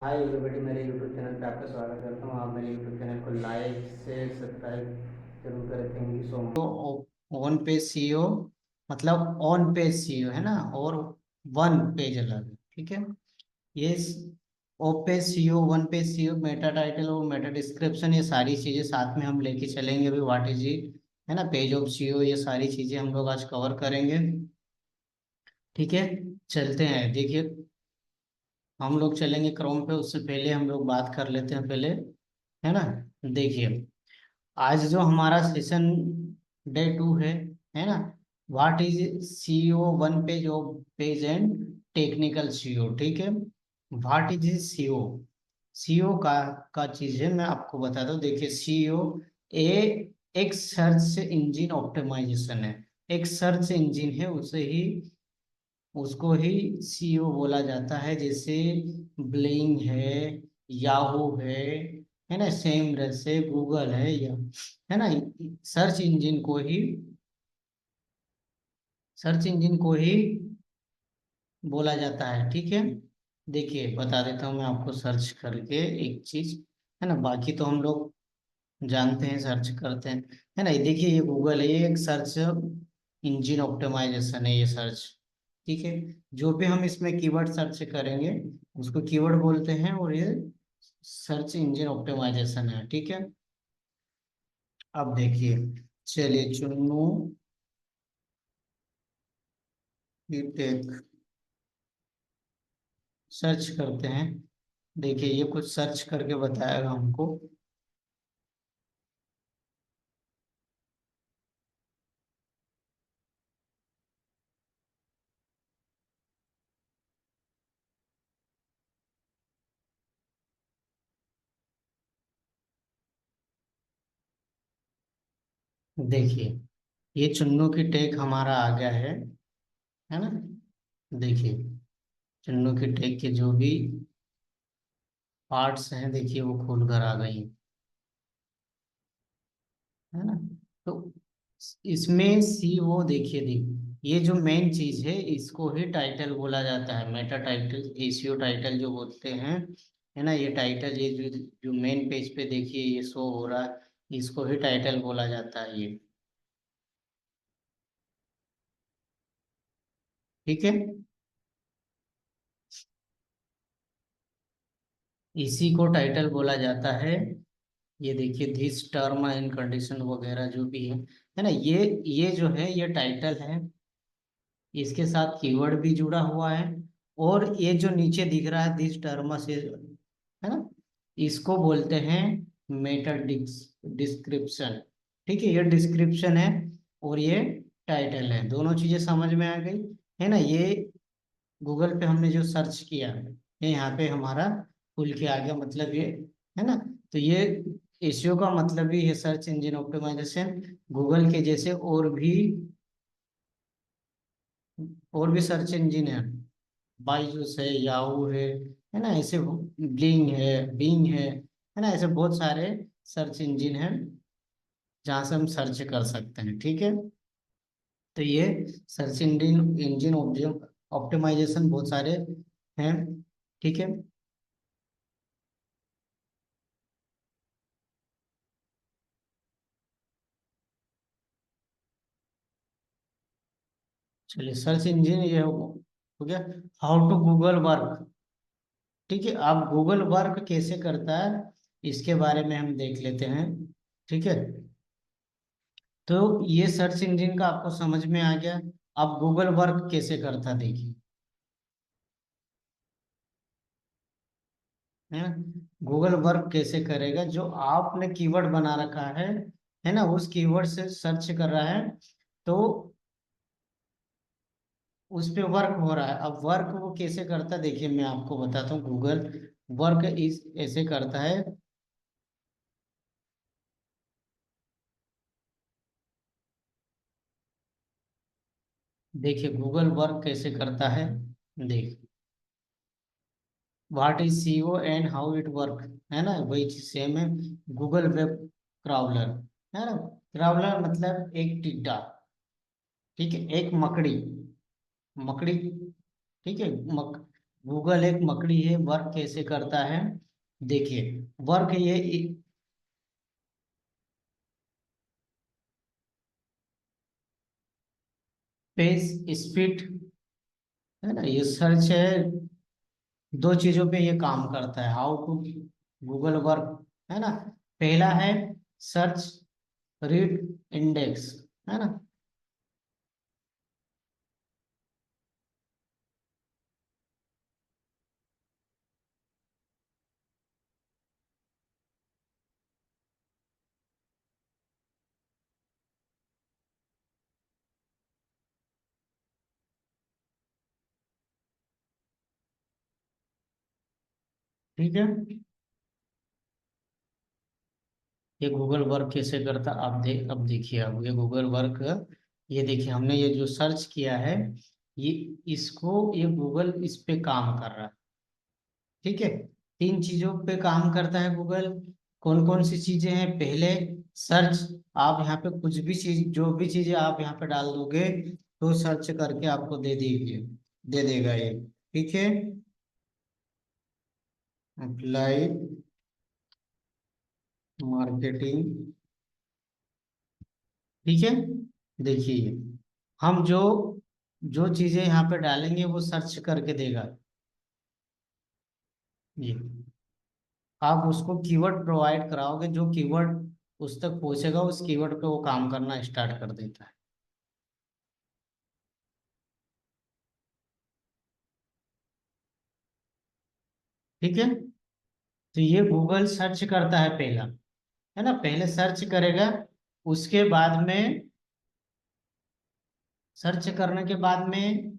Hi everybody, मेरे YouTube channel पे आपका स्वागत करता हूँ। आप मेरे यूट्यूब चैनल को लाइक शेयर सब्सक्राइब जरूर करें। Thank you so much. तो ऑन पेज सीईओ मतलब ऑन पेज सीईओ है ना, और वन पेज अलग है, ठीक है। ये of page CEO, one page CEO, Meta title और मेटा डिस्क्रिप्शन, ये सारी चीजें साथ में हम लेके चलेंगे। अभी व्हाट इज इट है ना, पेज ऑफ सीईओ, ये सारी चीजें हम लोग आज कवर करेंगे, ठीक है। चलते हैं, देखिए हम लोग चलेंगे क्रोम पे। उससे पहले हम लोग बात कर लेते हैं पहले, है ना। देखिए, आज जो हमारा सेशन डे 2 है ना। What is CEO, one page of page and technical CEO, ठीक है। व्हाट इज सीईओ, सीईओ का चीज है, मैं आपको बताता हूँ। देखिए सीईओ ए एक सर्च इंजन ऑप्टिमाइजेशन है, एक सर्च इंजन है, उसे ही उसको ही सीईओ बोला जाता है। जैसे ब्लिंग याहू है ना, सेम जैसे गूगल है, या है ना, सर्च इंजन को ही सर्च इंजन को ही बोला जाता है, ठीक है। देखिए बता देता हूँ मैं आपको सर्च करके एक चीज, है ना। बाकी तो हम लोग जानते हैं, सर्च करते हैं, है ना। ये देखिए, ये गूगल है, ये एक सर्च इंजन ऑप्टिमाइजेशन है, ये सर्च, ठीक है। जो भी हम इसमें कीवर्ड सर्च करेंगे उसको कीवर्ड बोलते हैं, और ये सर्च इंजन ऑप्टिमाइजेशन है, ठीक है। अब देखिए, चलिए चुन्नू टेक सर्च करते हैं। देखिए ये कुछ सर्च करके बताएगा हमको। देखिए ये चुन्नू की टेक हमारा आ गया है ना। देखिए चुन्नू की टेक के जो भी पार्ट्स हैं, देखिए वो खोल कर आ गई, है ना। तो इसमें सी वो देखिए, ये जो मेन चीज है इसको ही टाइटल बोला जाता है, मेटा टाइटल, एसीओ टाइटल जो बोलते हैं, है ना। ये टाइटल, ये जो जो मेन पेज पे देखिए ये शो हो रहा है, इसको ही टाइटल बोला जाता है, ये, ठीक है। इसी को टाइटल बोला जाता है। ये देखिए, दिस टर्म एंड कंडीशन वगैरह जो भी है ना, ये जो है ये टाइटल है। इसके साथ कीवर्ड भी जुड़ा हुआ है, और ये जो नीचे दिख रहा है दिस टर्म से, है ना, इसको बोलते हैं मेटा डिस्क्रिप्शन, ठीक है। ये डिस्क्रिप्शन है और ये टाइटल है, दोनों चीजें समझ में आ गई, है ना। ये गूगल पे हमने जो सर्च किया है, ये यहाँ पे हमारा खुल के आ गया, मतलब ये, है ना। तो ये एसईओ का मतलब ही है सर्च इंजन ऑप्टिमाइजेशन। गूगल के जैसे और भी सर्च इंजन है, बाइजूस है, याहू है ना, ऐसे ब्लिंग है, बिंग है ना, ऐसे बहुत सारे सर्च इंजन हैं जहाँ से हम सर्च कर सकते हैं, ठीक है। तो ये सर्च इंजन इंजन ऑप्टिमाइजेशन बहुत सारे हैं, ठीक है। चलिए, सर्च इंजन ये हो गया। हाउ टू गूगल वर्क, ठीक है। अब गूगल वर्क कैसे करता है इसके बारे में हम देख लेते हैं, ठीक है। तो ये सर्च इंजन का आपको समझ में आ गया। अब गूगल वर्क कैसे करता देखिए, है ना। गूगल वर्क कैसे करेगा, जो आपने कीवर्ड बना रखा है ना, उस कीवर्ड से सर्च कर रहा है, तो उस पे वर्क हो रहा है। अब वर्क वो कैसे करता है देखिए, मैं आपको बताता हूँ। गूगल वर्क इस ऐसे करता है। देखिए गूगल वर्क कैसे करता है, देख, what is CO and how it work, है ना, वही चीज सेम है। गूगल वेब क्राउलर, है ना। क्राउलर मतलब एक टिड्डा, ठीक है, एक मकड़ी, मकड़ी, ठीक है। गूगल एक मकड़ी है, वर्क कैसे करता है? देखिए, वर्क ये पेज स्पीड, है ना, ये सर्च है। दो चीजों पे ये काम करता है, हाउ टू गूगल वर्क, है ना। पहला है सर्च, रीड, इंडेक्स, है ना। ठीक है, ये गूगल वर्क कैसे करता, आप अब देखिए, अब ये गूगल वर्क, ये देखिए हमने ये जो सर्च किया है, ये इसको ये गूगल इस पे काम कर रहा है। ठीक है, तीन चीजों पे काम करता है गूगल। कौन कौन सी चीजें हैं? पहले सर्च, आप यहाँ पे कुछ भी चीज, जो भी चीजें आप यहाँ पे डाल दोगे तो सर्च करके आपको दे देगा ये। ठीक है, अप्लाई मार्केटिंग। ठीक है, देखिए हम जो जो चीजें यहाँ पे डालेंगे वो सर्च करके देगा ये। आप उसको कीवर्ड प्रोवाइड कराओगे, जो कीवर्ड उस तक पहुंचेगा उस कीवर्ड पे वो काम करना स्टार्ट कर देता है। ठीक है, तो ये गूगल सर्च करता है पहला, है ना, पहले सर्च करेगा, उसके बाद में, सर्च करने के बाद में,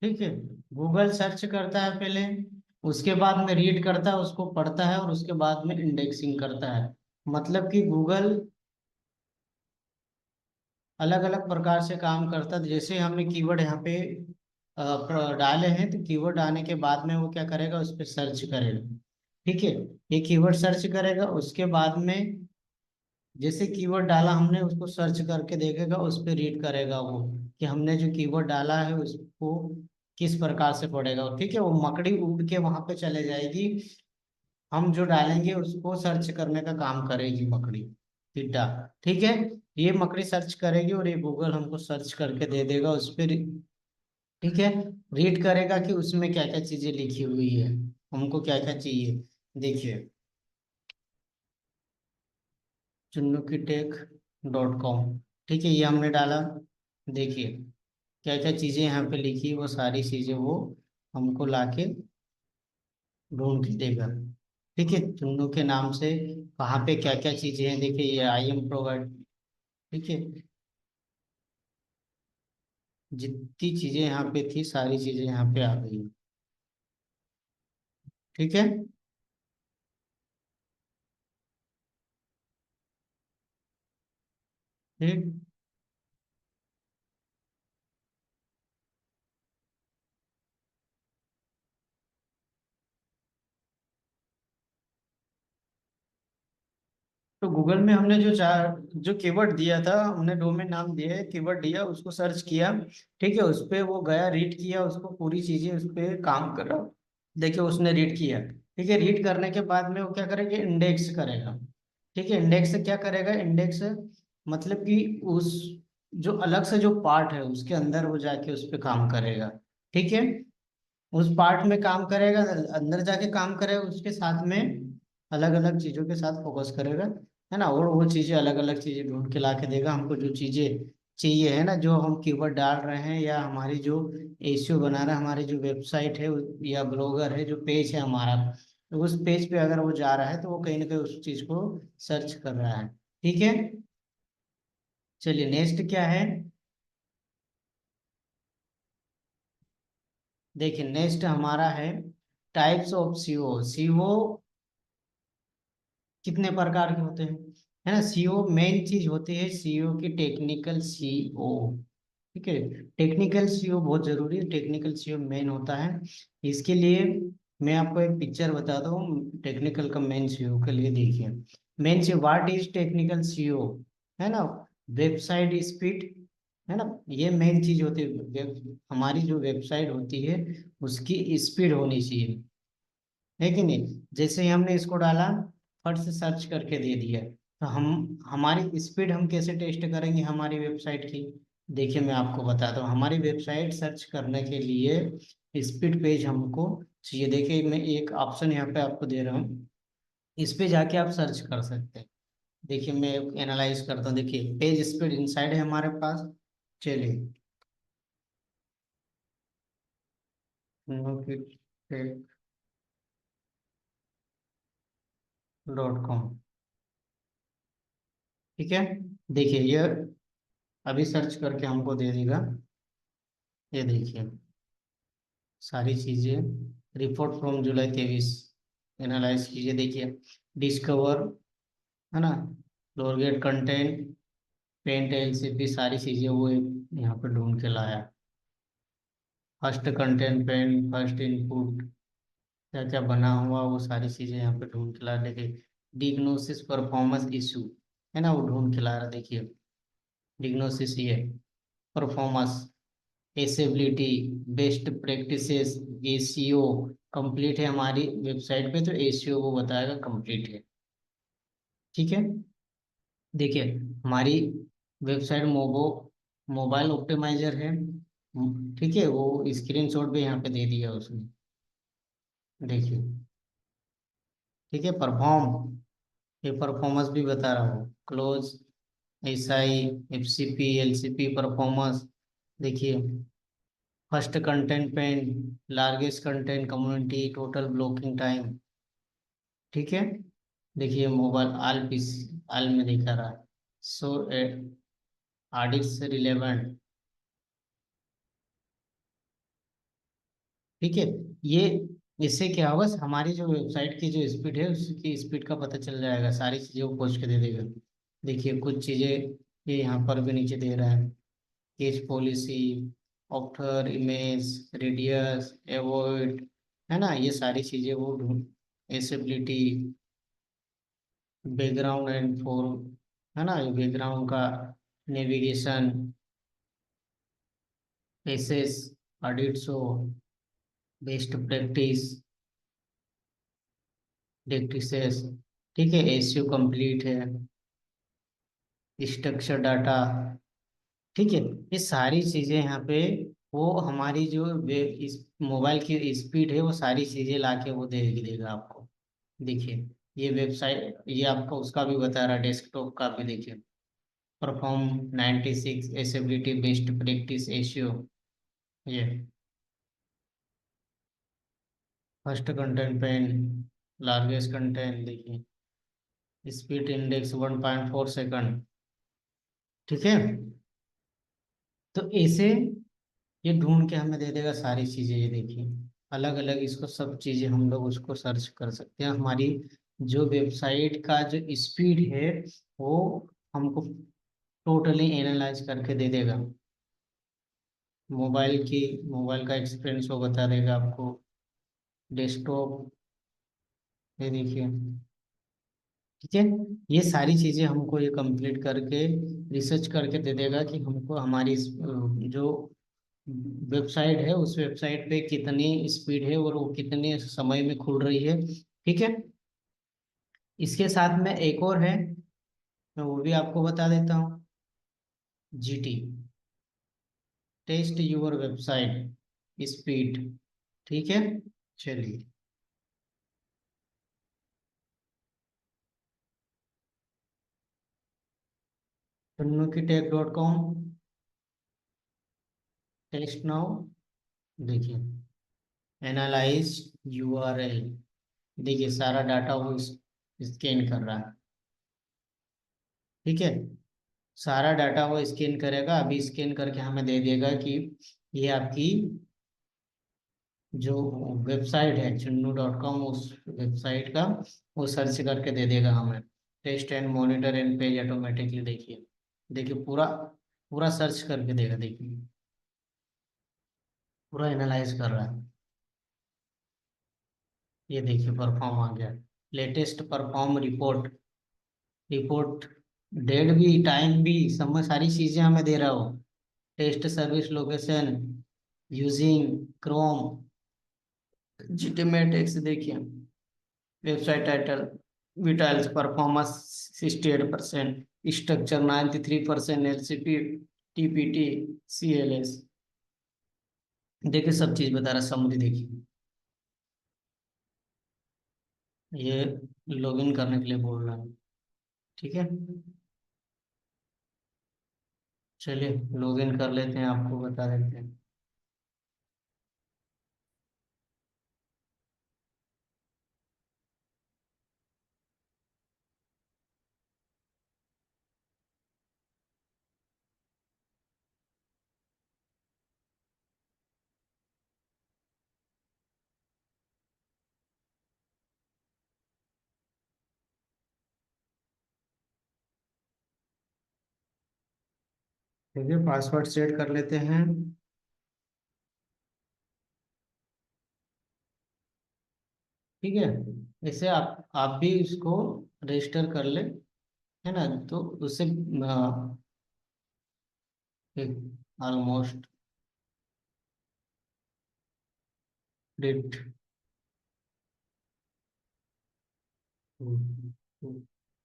ठीक है, गूगल सर्च करता है पहले, उसके बाद में रीड करता है, उसको पढ़ता है, और उसके बाद में इंडेक्सिंग करता है। मतलब कि गूगल अलग अलग प्रकार से काम करता है। जैसे हमने कीवर्ड यहाँ पे डाले हैं, तो कीवर्ड आने के बाद में वो क्या करेगा, उस पर सर्च करेगा। ठीक है, ये कीवर्ड सर्च करेगा, उसके बाद में जैसे कीवर्ड डाला हमने उसको सर्च करके देखेगा, उस पर रीड करेगा वो, कि हमने जो कीवर्ड डाला है उसको किस प्रकार से पढ़ेगा। ठीक है, वो मकड़ी उड़ के वहां पे चले जाएगी, हम जो डालेंगे उसको सर्च करने का काम करेगी मकड़ी, टिड्डा। ठीक है, ये मकड़ी सर्च करेगी और ये गूगल हमको सर्च करके दे देगा उस पर। ठीक है, रीड करेगा कि उसमें क्या क्या चीजें लिखी हुई है, हमको क्या क्या चाहिए। देखिए, चुन्नू की टेक .com, ठीक है, ये हमने डाला। देखिए क्या क्या चीजें यहाँ पे लिखी, वो सारी चीजें वो हमको लाके ढूंढ के देगा। ठीक है, चुन्नू के नाम से कहाँ पे क्या क्या चीजें हैं, देखिए ये आई एम प्रोवाइड। ठीक है, जितनी चीजें यहाँ पे थी सारी चीजें यहाँ पे आ गई। ठीक है, ठीक, तो गूगल में हमने जो चार जो कीवर्ड दिया था, हमने डोमेन नाम दिया है, कीवर्ड दिया, उसको सर्च किया। ठीक है, उस पे वो गया, रीड किया, उसको पूरी चीजें उस पे काम कर रहा। देखिए उसने रीड किया। ठीक है, रीड करने के बाद में वो क्या करेगा, इंडेक्स करेगा। ठीक है, इंडेक्स से क्या करेगा, इंडेक्स मतलब कि उस जो अलग से जो पार्ट है उसके अंदर वो जाके उस पे काम करेगा। ठीक है, उस पार्ट में काम करेगा, अंदर जाके काम करेगा, उसके साथ में अलग अलग चीजों के साथ फोकस करेगा, है ना। और वो चीजें अलग अलग चीजें ढूंढ के ला के देगा हमको, जो चीजें चाहिए, है ना, जो हम कीवर्ड डाल रहे हैं, या हमारी जो एसईओ बना रहा है, हमारी जो वेबसाइट है या ब्लॉगर है, जो पेज है हमारा, तो उस पेज पे अगर वो जा रहा है तो वो कहीं ना कहीं उस चीज को सर्च कर रहा है। ठीक है, चलिए नेक्स्ट क्या है। देखिए नेक्स्ट हमारा है टाइप्स ऑफ सीओ। सीओ कितने प्रकार के होते हैं, है ना। सीओ मेन चीज होती है, सीओ की टेक्निकल सीओ, ठीक है। टेक्निकल सीईओ बहुत जरूरी है, टेक्निकल सीईओ मेन होता है। इसके लिए मैं आपको एक पिक्चर बताता हूँ टेक्निकल का मेन सीईओ के लिए। देखिए main CEO, what is technical CEO, है ना। वेबसाइट स्पीड, है ना, ये मेन चीज होती है। हमारी जो वेबसाइट होती है उसकी स्पीड होनी चाहिए, है कि नहीं। जैसे ही हमने इसको डाला, फट से सर्च करके दे दिया, तो हम हमारी स्पीड हम कैसे टेस्ट करेंगे हमारी वेबसाइट की। देखिए मैं आपको बताता हूँ, हमारी वेबसाइट सर्च करने के लिए स्पीड पेज हमको चाहिए। देखिए मैं एक ऑप्शन यहाँ पे आपको दे रहा हूँ, इस पे जाके आप सर्च कर सकते हैं। देखिए मैं एनालाइज करता हूँ, देखिए पेज स्पीड इनसाइड है हमारे पास। चलिए, .com, ठीक है। देखिए ये अभी सर्च करके हमको दे देगा। ये देखिए सारी चीजें, रिपोर्ट फ्रॉम जुलाई 23, एनालाइज कीजिए। देखिए डिस्कवर, है ना, लोरगेट कंटेंट, पेंट, एलसीपी, सारी चीजें वो यहाँ पे ढूंढ के लाया। First content, paint, first input, क्या क्या बना हुआ वो सारी चीजें यहाँ पे ढूंढ के ला। देखिए डिग्नोसिस परफॉर्मेंस इशू, है ना, वो ढूंढ के ला रहा। देखिए डिग्नोसिस ये performance, accessibility, best practices, SEO complete है हमारी वेबसाइट पे, तो एसीओ वो बताएगा कंप्लीट है। ठीक है। देखिए हमारी वेबसाइट मोबाइल ऑप्टिमाइजर है। ठीक है, वो स्क्रीनशॉट भी यहाँ पे दे दिया उसने। देखिए, ठीक है, परफॉर्म, ये परफॉर्मेंस भी बता रहा हूँ, close, SI, FCP, LCP performance. देखिए first content paint, largest content, community, total blocking time. ठीक है। देखिए मोबाइल आल पीसी, आल में दिखा रहा है, सो ऑडिट से रिलेवेंट। ठीक है। ये इससे क्या होगा, हमारी जो वेबसाइट की जो स्पीड है उसकी स्पीड का पता चल जाएगा, सारी चीजें वो खोज के दे देगा। देखिए कुछ चीजें ये यहाँ पर भी नीचे दे रहा है, केच policy, after image, radius, avoid, है ना, ये सारी चीजें वो ढूंढ, एसेबिलिटी, बैकग्राउंड एंड फोर, है ना, ये बैकग्राउंड का navigation, access, audit show, best practice, practices. ठीक है, एसयू कंप्लीट है, स्ट्रक्चर डाटा। ठीक है, ये सारी चीजें यहाँ पे वो हमारी जो इस मोबाइल की स्पीड है वो सारी चीजें लाके वो दे देगा आपको। देखिए ये वेबसाइट, ये आपको उसका भी बता रहा है, डेस्कटॉप का भी। देखिए perform 96, accessibility, best practice, SEO, ये first content paint, largest content. देखिए स्पीड इंडेक्स 1.4 सेकंड। ठीक है। तो ऐसे ये ढूंढ के हमें दे देगा सारी चीजें। ये देखिए अलग अलग इसको सब चीजें हम लोग उसको सर्च कर सकते हैं। हमारी जो वेबसाइट का जो स्पीड है वो हमको टोटली एनालाइज करके दे देगा। मोबाइल का एक्सपीरियंस वो बता देगा आपको। डेस्कटॉप, ये देखिए, ठीक है। ये सारी चीजें हमको ये कंप्लीट करके रिसर्च करके दे देगा कि हमको हमारी जो वेबसाइट है उस वेबसाइट पे कितनी स्पीड है और वो कितने समय में खुल रही है। ठीक है। इसके साथ में एक और है, मैं वो भी आपको बता देता हूँ, GT, test your website speed. ठीक है। चलिए, टन्नू की टेक.com, टेस्ट नाउ। देखिए एनालाइज यूआरएल, देखिए सारा डाटा वो स्कैन कर रहा है। ठीक है, सारा डाटा वो स्कैन करेगा, अभी स्कैन करके हमें दे देगा कि ये आपकी जो वेबसाइट है chunnu.com, उस वेबसाइट का वो सर्च करके दे देगा हमें। Test and monitor and page automatically. देखिए, देखिए पूरा पूरा सर्च करके देगा, देखिए पूरा एनालाइज कर रहा है। ये देखिए परफॉर्म आ गया, latest perform report, report date भी, टाइम भी, समय, सारी चीजें हमें दे रहा हो। Test service location, using Chrome, GTmetrix देखिए, website title, vitals performance 68%, structure 93%, LCP, TBT, CLS, देखिए सब चीज बता रहा, समरी देखिए। ये लॉगिन करने के लिए बोल रहा है, ठीक है। चलिए लॉगिन कर लेते हैं, आपको बता देते हैं। ठीक है, पासवर्ड सेट कर लेते हैं। ठीक है, ऐसे आप भी इसको रजिस्टर कर ले, है ना, तो उससे ऑलमोस्ट डेट,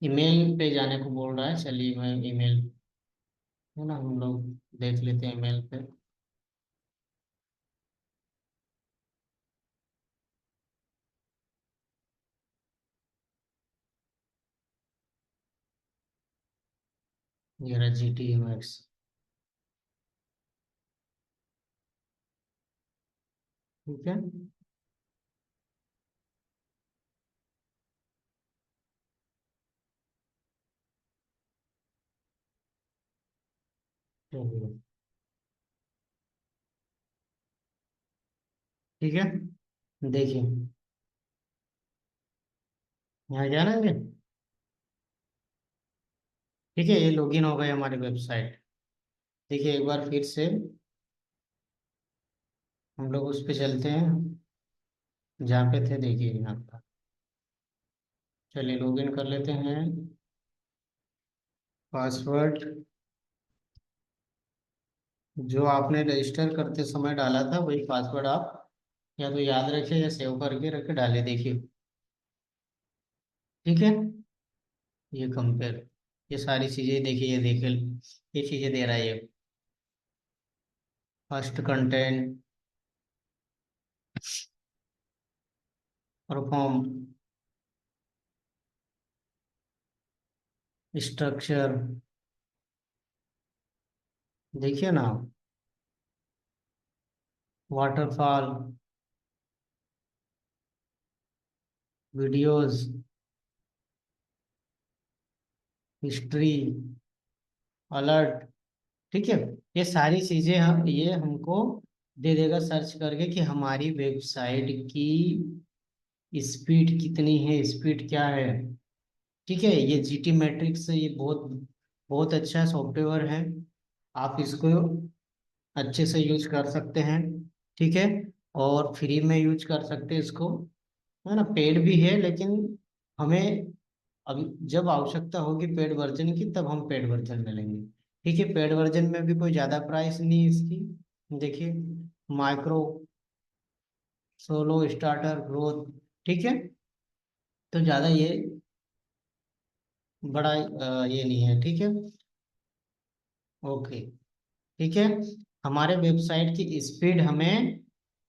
ईमेल पे जाने को बोल रहा है, चलिए मैं ईमेल, है ना, हम लोग देख लेते हैं ईमेल पे। ये रहा GTMX। ठीक है, चलिए, ठीक है, देखिए यहाँ जानेंगे। ठीक है, ये लॉगिन हो गए हमारी वेबसाइट। देखिए एक बार फिर से हम लोग उस पे चलते हैं जहाँ पे थे, देखिए यहाँ पर। चलिए लॉगिन कर लेते हैं। पासवर्ड जो आपने रजिस्टर करते समय डाला था वही पासवर्ड आप या तो याद रखें या सेव करके रखे डाले, देखिए। ठीक है, ये कंपेयर, ये सारी चीजें देखिए, ये देखिए, ये चीजें दे रहा है ये। फर्स्ट कंटेंट, परफॉर्म, स्ट्रक्चर, देखिए ना, वाटरफॉल, वीडियोस, हिस्ट्री, अलर्ट। ठीक है, ये सारी चीजें हम, ये हमको दे देगा सर्च करके कि हमारी वेबसाइट की स्पीड कितनी है, स्पीड क्या है। ठीक है, ये जीटी मैट्रिक्स, ये बहुत बहुत अच्छा सॉफ्टवेयर है, आप इसको अच्छे से यूज कर सकते हैं। ठीक है, और फ्री में यूज कर सकते हैं इसको, है ना, पेड भी है, लेकिन हमें अभी जब आवश्यकता होगी पेड वर्जन की तब हम पेड वर्जन में लेंगे। ठीक है, पेड वर्जन में भी कोई ज़्यादा प्राइस नहीं है इसकी। देखिए, माइक्रो, सोलो, स्टार्टर, ग्रोथ। ठीक है, तो ज़्यादा ये बड़ा ये नहीं है। ठीक है, ओके, ठीक है, हमारे वेबसाइट की स्पीड हमें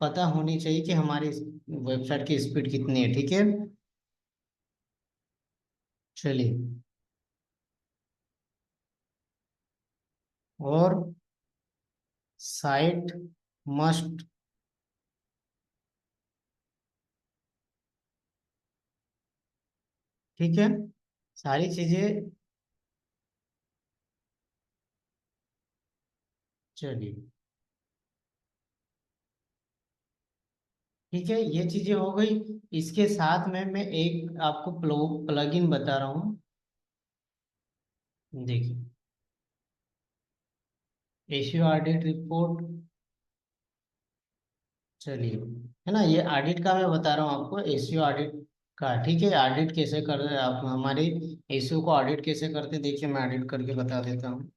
पता होनी चाहिए कि हमारी वेबसाइट की स्पीड कितनी है। ठीक है, चलिए, और साइट मस्ट, ठीक है, सारी चीजें, चलिए, ठीक है, ये चीजें हो गई। इसके साथ में मैं एक आपको प्लगइन बता रहा हूँ, देखिए। एशियो ऑडिट रिपोर्ट। चलिए, है ना, ये ऑडिट का मैं बता रहा हूँ आपको, एशियो ऑडिट का। ठीक है, ऑडिट कैसे कर रहे हैं आप हमारे एशियो को ऑडिट कैसे करते हैं, देखिए मैं ऑडिट करके बता देता हूँ।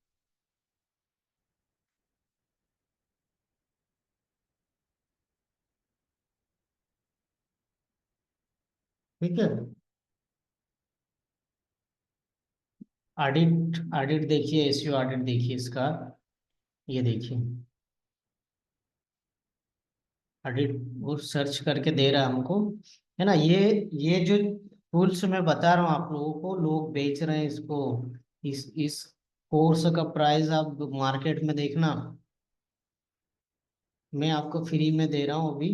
ठीक है, ऑडिट ऑडिट देखिए, एशियो ऑडिट देखिए इसका, ये देखिए ऑडिट, वो सर्च करके दे रहा है हमको, है ना। ये जो टूल्स मैं बता रहा हूँ आप लोगों को, लोग बेच रहे हैं इसको। इस कोर्स का प्राइस आप मार्केट में देखना, मैं आपको फ्री में दे रहा हूँ अभी,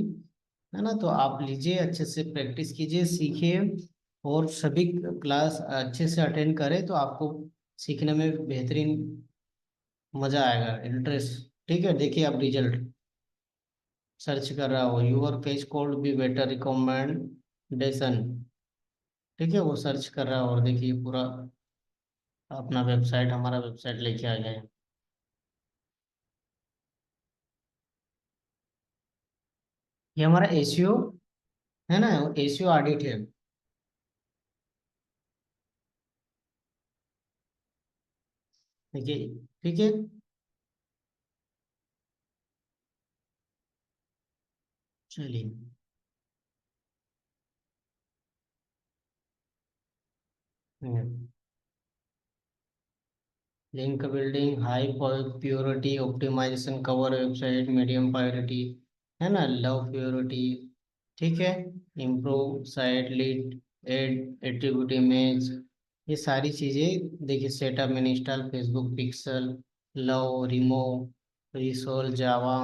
है ना। तो आप लीजिए, अच्छे से प्रैक्टिस कीजिए, सीखिए, और सभी क्लास अच्छे से अटेंड करें तो आपको सीखने में बेहतरीन मजा आएगा, इंटरेस्ट। ठीक है, देखिए आप रिजल्ट सर्च कर रहा हो, your face could be better recommendation. ठीक है, वो सर्च कर रहा हो, और देखिए पूरा अपना वेबसाइट, हमारा वेबसाइट लेके आ गया है। ये हमारा एसीओ है ना, एसीओ ऑडिट है। देखिए, ठीक है। चलिए, link building, high priority optimisation, cover website, medium priority, है ना, लव प्योरिटी। ठीक है, improve site lead, add attribute image, ये सारी चीजें देखिए, setup install Facebook pixel, low remove रिसोल जावा,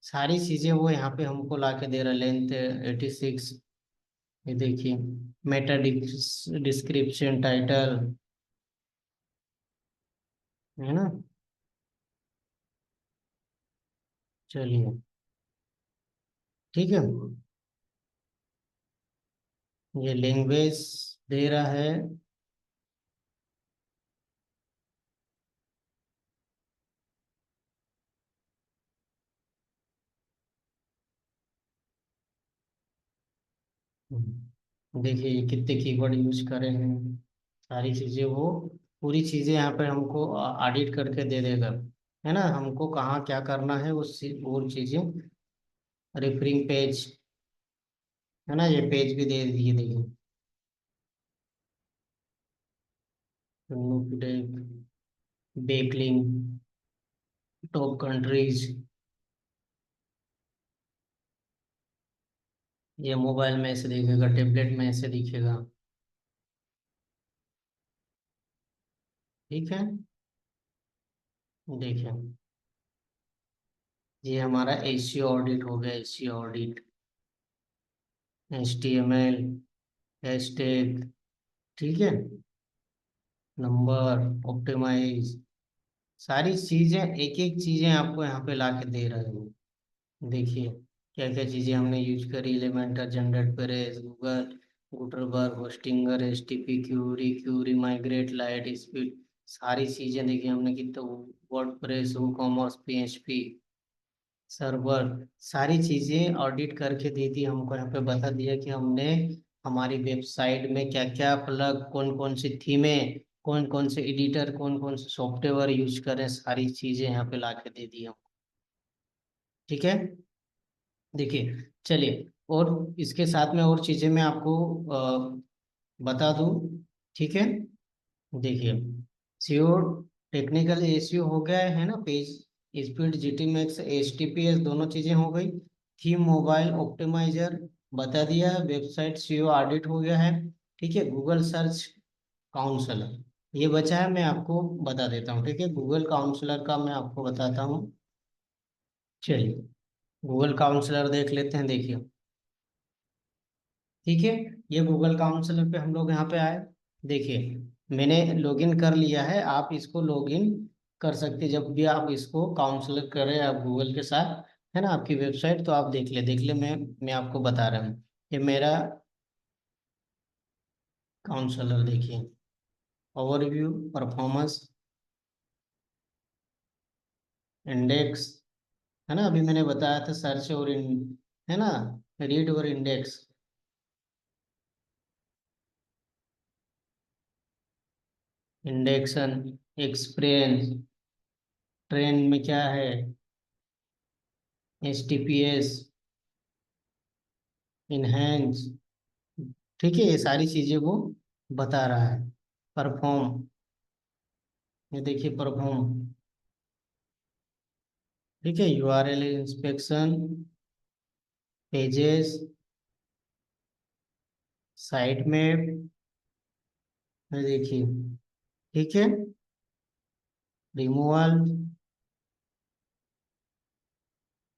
सारी चीजें वो यहाँ पे हमको ला के दे रहा, लेंथ 86, ये देखिए मेटा डिस्क्रिप्शन टाइटल, है ना। चलिए, ठीक है, ये लैंग्वेज दे रहा है। देखिए ये कितने कीवर्ड यूज करे हैं, सारी चीजें वो, पूरी चीजें यहाँ पे हमको ऑडिट करके दे देगा, है ना। हमको कहाँ क्या करना है, वो चीजें, रेफरिंग पेज, है ना, ये पेज भी दे दिए, देखिए बेकलिंग, टॉप कंट्रीज, ये मोबाइल में ऐसे दिखेगा, टेबलेट में ऐसे दिखेगा। ठीक है, देखिए ये हमारा एसीओ ऑडिट हो गया, एसीओ ऑडिट, HTML, हैशटैग, ठीक है, नंबर, ऑप्टिमाइज, सारी चीजें, एक एक चीजें आपको यहाँ पे ला के दे रहे हैं। देखिए क्या क्या चीजें हमने यूज करी, Elementor, GeneratePress, Google Gutenberg, Hostinger, HTTP query, query migrate, LiteSpeed, सारी चीजें देखिए हमने कितना, वर्डप्रेस, कॉमर्स, PHP सर्वर, सारी चीजें ऑडिट करके दी थी हमको, यहाँ पे बता दिया कि हमने हमारी वेबसाइट में क्या क्या प्लग, कौन कौन सी थीमें, कौन कौन से एडिटर, कौन कौन से सॉफ्टवेयर यूज करें, सारी चीजें यहाँ पे ला के दे दी हमको। ठीक है, देखिए, चलिए, और इसके साथ में और चीजें मैं आपको बता दूं। ठीक है, देखिए सीओ, टेक्निकल एसईओ हो गया है ना, page speed, GT max, HTTPS दोनों चीजें हो गई। थीम, मोबाइल ऑप्टिमाइजर बता दिया, वेबसाइट सीओ ऑडिट हो गया है। ठीक है, गूगल सर्च काउंसलर ये बचा है, मैं आपको बता देता हूँ। ठीक है, गूगल काउंसलर का मैं आपको बताता हूँ। चलिए, गूगल काउंसलर देख लेते हैं, देखिए। ठीक है, ये गूगल काउंसलर पे हम लोग यहाँ पे आए, देखिए मैंने लॉगिन कर लिया है, आप इसको लॉगिन कर सकते हैं जब भी आप इसको काउंसलर करें आप गूगल के साथ, है ना, आपकी वेबसाइट, तो आप देख ले, मैं आपको बता रहा हूँ, ये मेरा काउंसलर, देखिए ओवरव्यू, परफॉर्मेंस, इंडेक्स, है ना, अभी मैंने बताया था सर्च और है ना, रीड और इंडेक्स। इंडेक्शन, एक्सपीरियंस, ट्रेंड में क्या है, HTTPS, इनहेंस, ठीक है, ये सारी चीजें वो बता रहा है। परफॉर्म, ये देखिए परफॉर्म, ठीक है, URL इंस्पेक्शन, पेजेस, साइट में, ये देखिए, ठीक है, रिमूवल,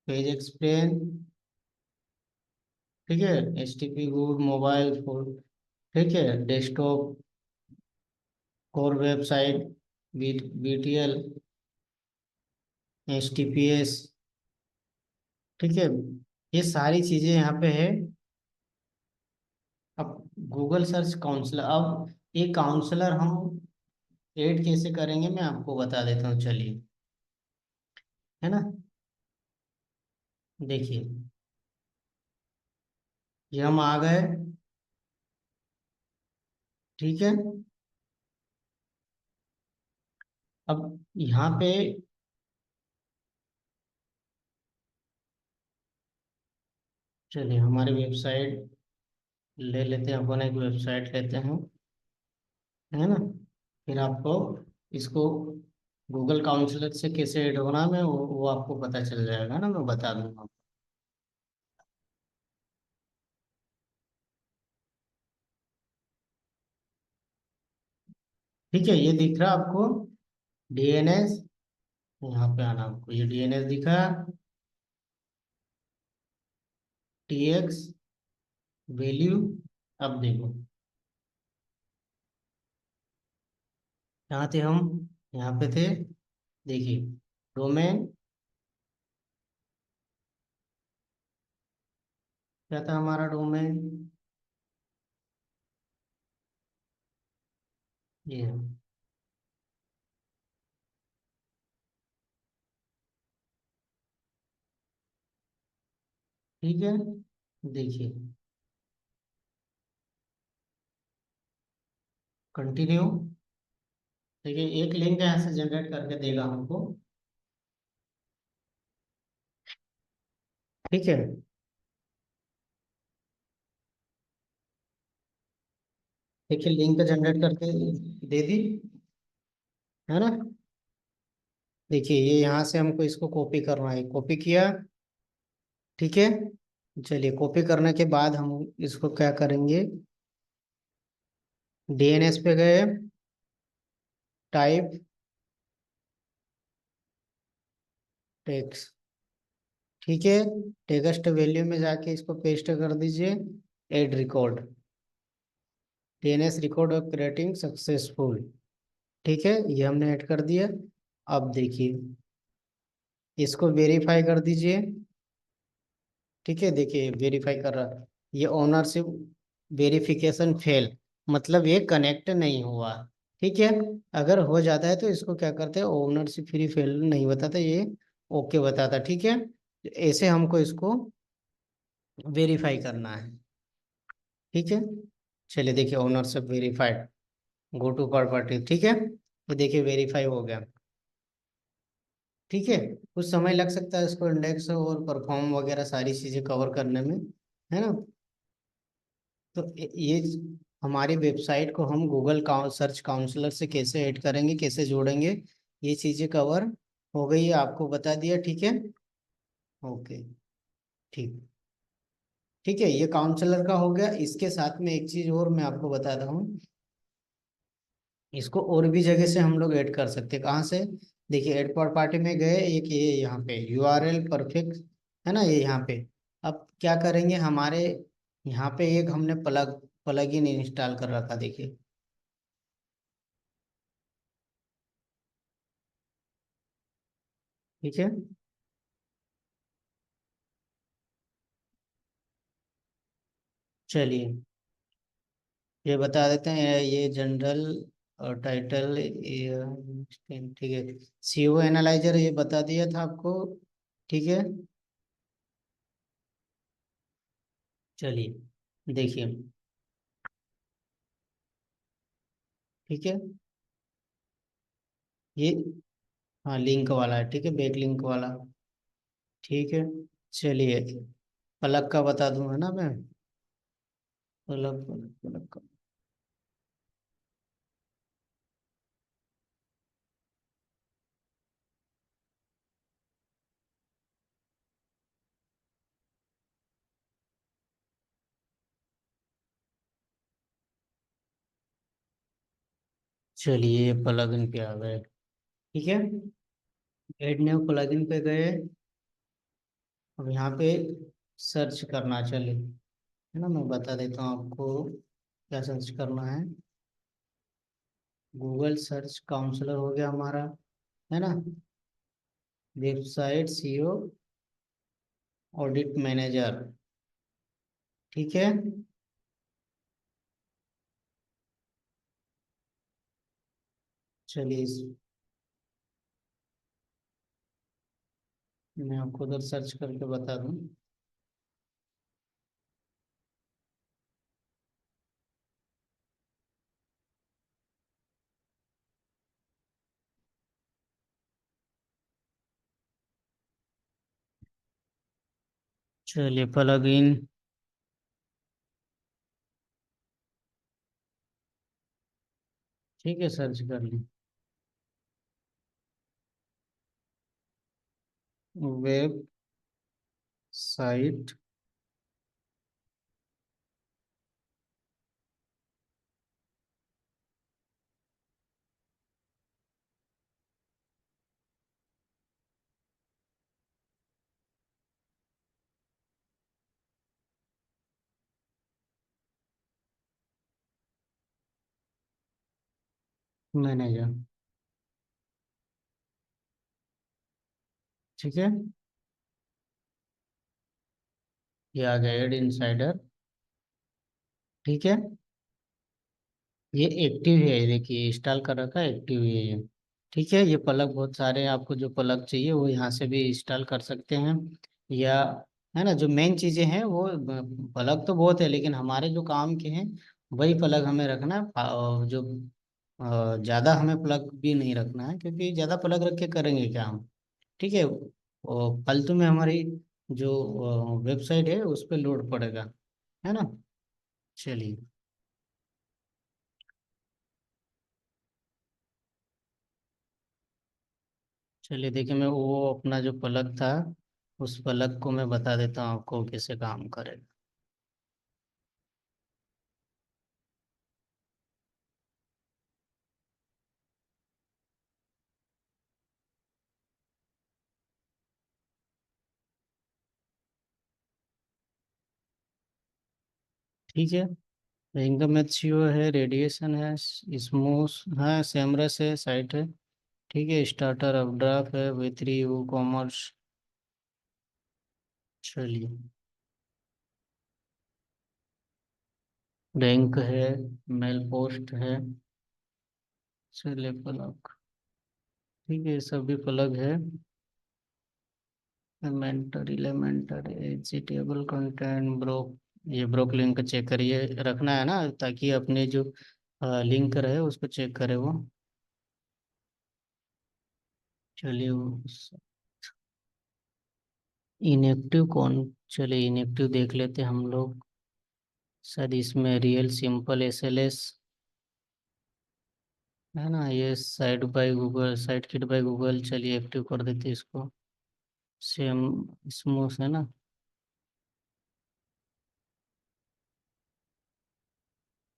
पेज एक्सप्लेन, ठीक है, HTTP गुड मोबाइल फोन, ठीक है, desktop, core website, BTL, HTTPS, ठीक है, ये सारी चीजें यहाँ पे है। अब गूगल सर्च काउंसलर, अब ये काउंसलर हम ऐड कैसे करेंगे मैं आपको बता देता हूँ, चलिए, है ना, देखिए, ये हम आ गए, ठीक है। अब यहाँ पे, चलिए हमारी वेबसाइट ले लेते हैं, अपन एक वेबसाइट लेते हैं, है ना, फिर आपको इसको गूगल काउंसलर से कैसे ऐड होना है वो आपको पता चल जाएगा ना, मैं बता दूंगा। ठीक है, ये दिख रहा आपको DNS, यहाँ पे आना आपको, ये DNS दिखा, TX वैल्यू, अब देखो, यहाँ थे हम, यहाँ पे थे, देखिए, डोमेन, क्या था हमारा डोमेन, ये है, ठीक है, देखिए, कंटिन्यू, देखिए एक लिंक यहाँ से जनरेट करके देगा हमको, ठीक है, देखिए लिंक जनरेट करके दे दी, है ना, देखिए ये यहाँ से हमको इसको कॉपी करना है, कॉपी किया, ठीक है, चलिए कॉपी करने के बाद हम इसको क्या करेंगे, DNS पे गए, टाइप टेक्स्ट, ठीक है, टेक्स्ट वैल्यू में जाके इसको पेस्ट कर दीजिए, add record, DNS record of creating successful, ठीक है, ये हमने ऐड कर दिया। अब देखिए, इसको वेरीफाई कर दीजिए, ठीक है, देखिए वेरीफाई कर रहा, ये ओनरशिप वेरिफिकेशन फेल, मतलब ये कनेक्ट नहीं हुआ, ठीक है, अगर हो जाता है तो इसको क्या करते हैं, ओनरशिप फ्री फेल नहीं बताता ये, ओके बताता, ठीक है, ऐसे हमको इसको वेरीफाई करना है, ठीक है, चलिए देखिए ownership verified, go to property, ठीक है, ये देखिए वेरीफाई हो गया, ठीक है, कुछ समय लग सकता है इसको इंडेक्स और परफॉर्म वगैरह सारी चीजें कवर करने में, है ना, तो ये हमारी वेबसाइट को हम गूगल सर्च काउंसलर से कैसे ऐड करेंगे, कैसे जोड़ेंगे, ये चीजें कवर हो गई है, आपको बता दिया, ठीक है, ओके, ठीक, ठीक है, ये काउंसलर का हो गया, इसके साथ में एक चीज और मैं आपको बताता हूँ, इसको और भी जगह से हम लोग ऐड कर सकते हैं, कहाँ से, देखिए ऐड पर पार्टी में गए, एक ये यहाँ पे URL परफेक्ट, है ना, ये यहाँ पे, अब क्या करेंगे, हमारे यहाँ पे एक हमने प्लगइन इंस्टॉल कर रखा, देखिए, ठीक है, चलिए ये बता देते हैं, ये जनरल और टाइटल ठीक है। सीओ एनालाइजर ये बता दिया था आपको। ठीक है। चलिए देखिए। ठीक है। ये हाँ लिंक वाला है, ठीक है, बैक लिंक वाला। ठीक है। चलिए पलक का बता दूं, है ना मैं। पलक पलक पलक का। चलिए प्लगइन पे आ गए। ठीक है। ऐड न्यू प्लगइन पे गए। अब यहाँ पे सर्च करना, चलिए, है ना, मैं बता देता हूँ आपको क्या सर्च करना है। गूगल सर्च काउंसलर हो गया हमारा, है ना। Website CO audit manager. ठीक है। चलिए मैं आपको उधर सर्च करके बता दूं। चलिए प्लगइन। ठीक है, सर्च कर ली। Web site manager. ठीक है। ये आ गया एड इनसाइडर। ठीक है। ये एक्टिव है, देखिए इंस्टॉल कर रखा है, एक्टिव है ये। ठीक है। ये प्लग बहुत सारे हैं, आपको जो प्लग चाहिए वो यहाँ से भी इंस्टॉल कर सकते हैं, या, है ना, जो मेन चीज़ें हैं वो प्लग तो बहुत है, लेकिन हमारे जो काम के हैं वही प्लग हमें रखना है। जो ज़्यादा हमें प्लग भी नहीं रखना है, क्योंकि ज़्यादा प्लग रख के करेंगे क्या हम। ठीक है। और फालतू में हमारी जो वेबसाइट है उस पर लोड पड़ेगा, है ना। चलिए। चलिए देखिए, मैं वो अपना जो प्लग था उस प्लग को मैं बता देता हूँ आपको कैसे काम करेगा। ठीक है। इनकम एचसीओ है, रेडिएशन है, स्मूथ है, सेमरस है, साइट है। ठीक है। स्टार्टर अपड्राफ्ट है, वी3 यू कॉमर्स। चलिए। रैंक है, मेल पोस्ट है। चलिए प्लग। ठीक है, ये सभी प्लग है। Elementor executable content broke. ये ब्रोक लिंक चेक करिए, रखना है ना, ताकि अपने जो लिंक रहे उसको चेक करे वो। चलिए इनएक्टिव कौन। चलिए इनएक्टिव देख लेते हैं हम लोग। शायद इसमें रियल सिंपल एसएलएस, है ना, ये site by Google, site kit by Google. चलिए एक्टिव कर देते हैं इसको। सेम स्मूथ है ना।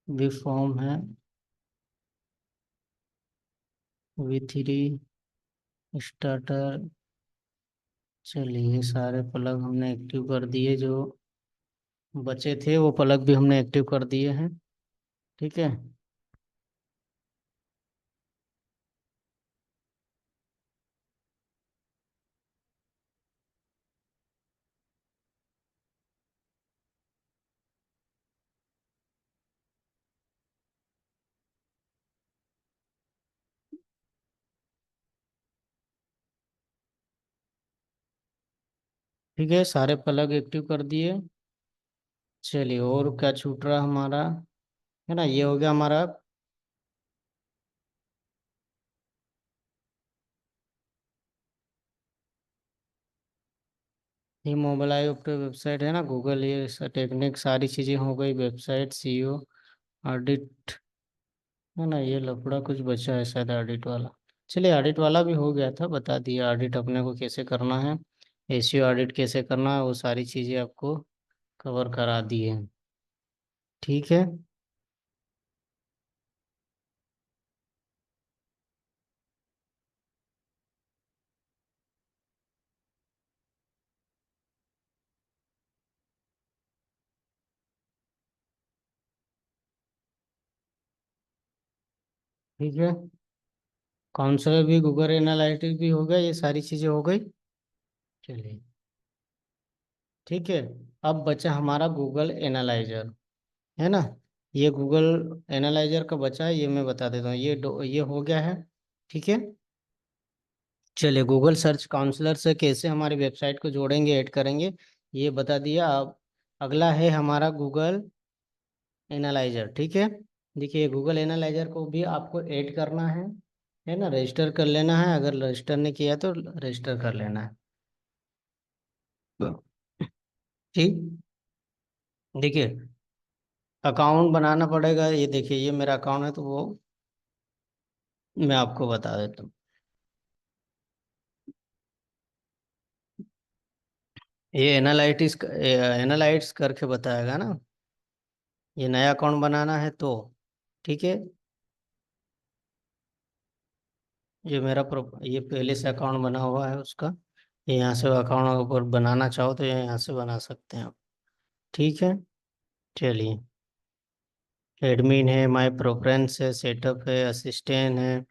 वी फॉर्म है, वी3 स्टार्टर। चलिए सारे प्लग हमने एक्टिव कर दिए, जो बचे थे वो प्लग भी हमने एक्टिव कर दिए हैं। ठीक है। ठीक है, सारे प्लग एक्टिव कर दिए। चलिए, और क्या छूट रहा हमारा, है ना, ये हो गया हमारा। ये मोबाइल ऐप वेबसाइट है ना, गूगल, ये टेक्निक सारी चीज़ें हो गई, वेबसाइट, सीईओ, ऑडिट, है ना, ये लफड़ा कुछ बचा है शायद ऑडिट वाला। चलिए, ऑडिट वाला भी हो गया था, बता दिया ऑडिट अपने को कैसे करना है, एसीओ ऑडिट कैसे करना है, वो सारी चीज़ें आपको कवर करा दी है। ठीक है। ठीक है, काउंसलर भी, गूगल एनालिटिक्स भी हो गया, ये सारी चीज़ें हो गई। चलिए, ठीक है। अब बचा हमारा गूगल एनालाइजर, है ना। ये गूगल एनालाइजर का बचा है, ये मैं बता देता हूँ, ये हो गया है। ठीक है। चलिए, गूगल सर्च काउंसलर से कैसे हमारी वेबसाइट को जोड़ेंगे, ऐड करेंगे, ये बता दिया। अब अगला है हमारा गूगल एनालाइजर। ठीक है। देखिए, गूगल एनालाइजर को भी आपको ऐड करना है ना, रजिस्टर कर लेना है, अगर रजिस्टर नहीं किया तो रजिस्टर कर लेना है। ठीक। देखिए, अकाउंट बनाना पड़ेगा, ये देखिए, ये मेरा अकाउंट है, तो वो मैं आपको बता देता हूँ। ये एनालाइट्स करके बताएगा ना, ये नया अकाउंट बनाना है तो। ठीक है। ये पहले से अकाउंट बना हुआ है उसका, ये यहाँ से अकाउंट ऊपर बनाना चाहो तो ये यहाँ से बना सकते हैं आप। ठीक है। चलिए, एडमिन है, माय प्रेफरेंस है, सेटअप है, असिस्टेंट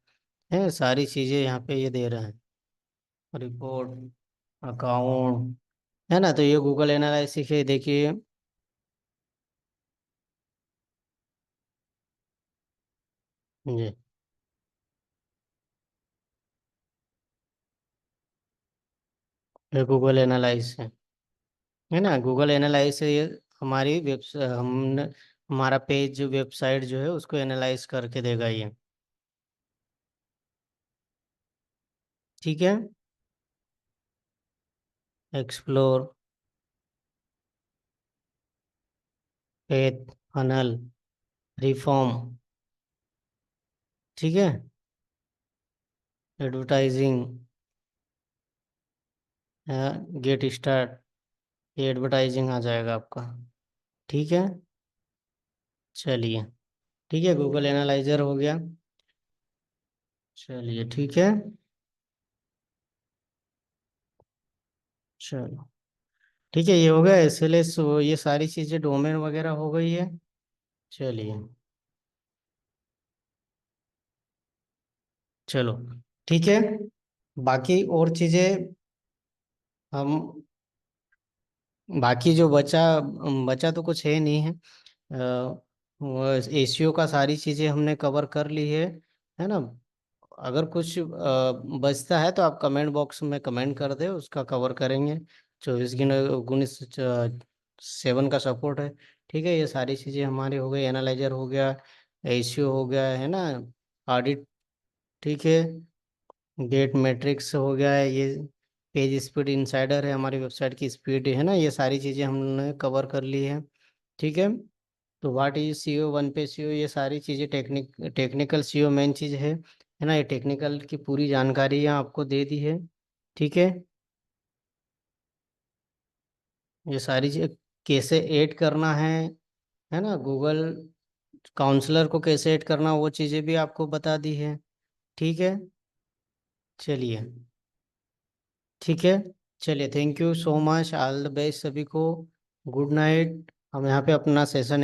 है सारी चीज़ें यहाँ पे ये दे रहे हैं, रिपोर्ट, अकाउंट, है ना। तो ये गूगल एनालिसिस है, देखिए। जी, ये गूगल एनालाइज है ना, गूगल एनालाइज से ये हमारी हमने हमारा पेज जो वेबसाइट जो है उसको एनालाइज करके देगा ये। ठीक है। Explore, page, funnel, reform. ठीक है। एडवर्टाइजिंग, गेट स्टार्ट, ये एडवर्टाइजिंग आ जाएगा आपका। ठीक है। चलिए, ठीक है, गूगल एनालाइजर हो गया। चलिए, ठीक है। चलो, ठीक है, ये हो गया एसएलएस, ये सारी चीज़ें डोमेन वगैरह हो गई है। चलिए, चलो, ठीक है। बाकी और चीज़ें हम, बाकी जो बचा, बचा तो कुछ है नहीं है। एसीओ का सारी चीज़ें हमने कवर कर ली है ना। अगर कुछ बचता है तो आप कमेंट बॉक्स में कमेंट कर दे, उसका कवर करेंगे। 24 गुणित 7 का सपोर्ट है। ठीक है, ये सारी चीज़ें हमारी हो गई, एनालाइजर हो गया, एसीओ हो गया, है ना, ऑडिट। ठीक है, गेट मैट्रिक्स हो गया है, ये पेज स्पीड इंसाइडर है, हमारी वेबसाइट की स्पीड, है ना, ये सारी चीज़ें हमने कवर कर ली है। ठीक है। तो व्हाट इज सीओ, वन पे सीओ, ये सारी चीज़ें टेक्निकल सीओ मेन चीज़ है ना, ये टेक्निकल की पूरी जानकारी यहाँ आपको दे दी है। ठीक है। ये सारी चीज़ कैसे ऐड करना है ना, गूगल काउंसलर को कैसे ऐड करना, वो चीज़ें भी आपको बता दी है। ठीक है। चलिए, ठीक है। चलिए, thank you so much, all the best सभी को, गुड नाइट। हम यहाँ पे अपना सेशन